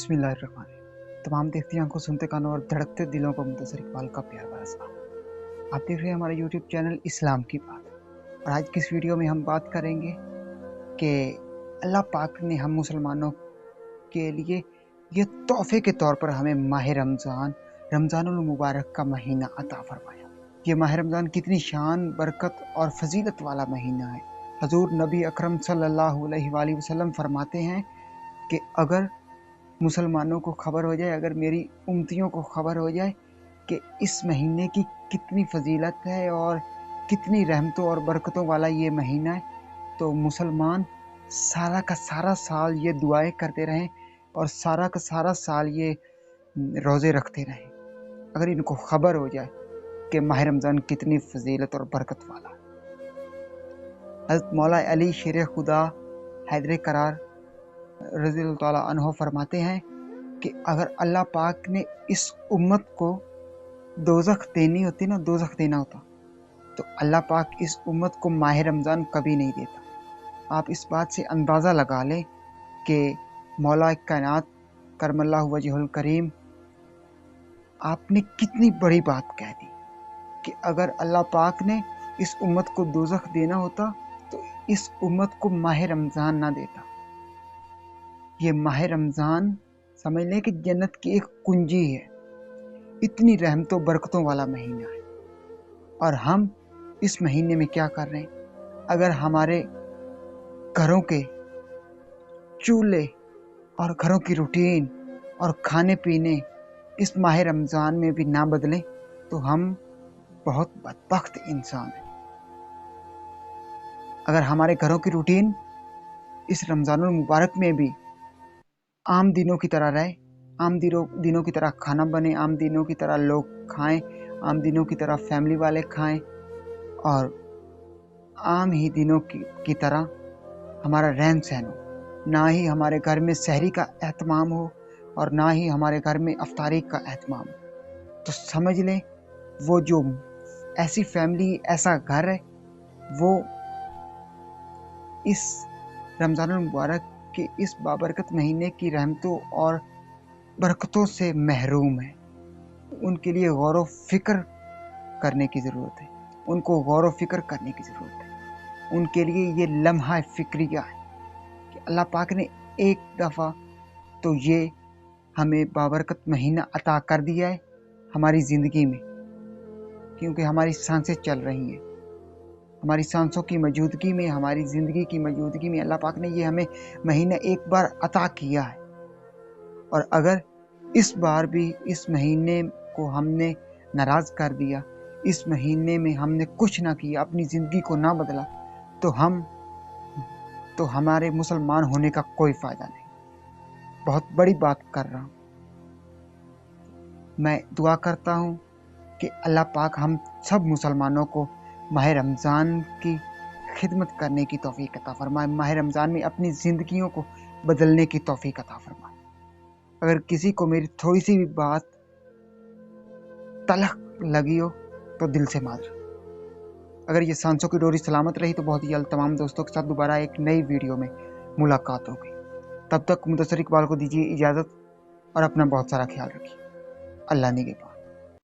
बिस्मिल्लाहिर्रहमानिर्रहीम। तमाम देखती आंखों, सुनते कानों और धड़कते दिलों को मुंतज़िर इकबाल का प्यार भरा सलाम। आप देख रहे हैं हमारा यूट्यूब चैनल इस्लाम की बात। और आज की इस वीडियो में हम बात करेंगे कि अल्लाह पाक ने हम मुसलमानों के लिए ये तोहफे के तौर पर हमें माह रमज़ानुल मुबारक का महीना अता फरमाया। ये माह रमज़ान कितनी शान, बरकत और फजीलत वाला महीना है। हजूर नबी अकरम सल्लल्लाहु अलैहि वसल्लम फरमाते हैं कि अगर मुसलमानों को खबर हो जाए, अगर मेरी उम्मतियों को खबर हो जाए कि इस महीने की कितनी फजीलत है और कितनी रहमतों और बरकतों वाला ये महीना है, तो मुसलमान सारा का सारा साल ये दुआएं करते रहें और सारा का सारा साल ये रोज़े रखते रहें, अगर इनको खबर हो जाए कि माह रमज़ान कितनी फजीलत और बरकत वाला है। हज़रत मौला अली शेर खुदा हैदर करार रज़ियल्लाहु ताला अन्हो फरमाते हैं कि अगर अल्लाह पाक ने इस उम्मत को दोज़ख देनी होती ना, दोज़ख देना होता, तो अल्लाह पाक इस उम्मत को माह रमज़ान कभी नहीं देता। आप इस बात से अंदाज़ा लगा लें कि मौला कायनात करमल्लाहु वजहुल करीम आपने कितनी बड़ी बात कह दी कि अगर अल्लाह पाक ने इस उम्मत को दोज़ख देना होता तो इस उम्मत को माह रमज़ान ना देता। ये माह रमज़ान समझ लें कि जन्नत की एक कुंजी है, इतनी रहमतों बरकतों वाला महीना है। और हम इस महीने में क्या कर रहे हैं? अगर हमारे घरों के चूल्हे और घरों की रूटीन और खाने पीने इस माह रमज़ान में भी ना बदलें तो हम बहुत बदबख्त इंसान हैं। अगर हमारे घरों की रूटीन इस रमज़ानुल मुबारक में भी आम दिनों की तरह रहे, आम दिनों की तरह खाना बने, आम दिनों की तरह लोग खाएं, आम दिनों की तरह फैमिली वाले खाएं और आम ही दिनों की तरह हमारा रहन सहन हो, ना ही हमारे घर में सहरी का एहतमाम हो और ना ही हमारे घर में अफ्तारी का एहतमाम हो, तो समझ लें वो जो ऐसी फैमिली, ऐसा घर है, वो इस रमज़ानुल मुबारक के इस बाबरकत महीने की रहमतों और बरकतों से महरूम है। उनके लिए गौर व फिक्र करने की ज़रूरत है, उनको गौर व फिक्र करने की ज़रूरत है। उनके लिए ये लम्हा फिक्रिया है कि अल्लाह पाक ने एक दफ़ा तो ये हमें बाबरकत महीना अता कर दिया है हमारी ज़िंदगी में, क्योंकि हमारी सांसें चल रही हैं, हमारी सांसों की मौजूदगी में, हमारी ज़िंदगी की मौजूदगी में अल्लाह पाक ने ये हमें महीना एक बार अता किया है। और अगर इस बार भी इस महीने को हमने नाराज़ कर दिया, इस महीने में हमने कुछ ना किया, अपनी ज़िंदगी को ना बदला, तो हमारे मुसलमान होने का कोई फ़ायदा नहीं। बहुत बड़ी बात कर रहा हूँ। मैं दुआ करता हूँ कि अल्लाह पाक हम सब मुसलमानों को माह रमज़ान की खिदमत करने की तौफीक अता फरमाए, माह रमज़ान में अपनी ज़िंदगियों को बदलने की तौफीक अता फरमाए। अगर किसी को मेरी थोड़ी सी भी बात तलख लगी हो तो दिल से माजरा। अगर ये सांसों की डोरी सलामत रही तो बहुत ही जल्द तमाम दोस्तों के साथ दोबारा एक नई वीडियो में मुलाकात होगी। तब तक मुदस्सिर इकबाल को दीजिए इजाज़त और अपना बहुत सारा ख्याल रखिए। अल्लाह निगहबान।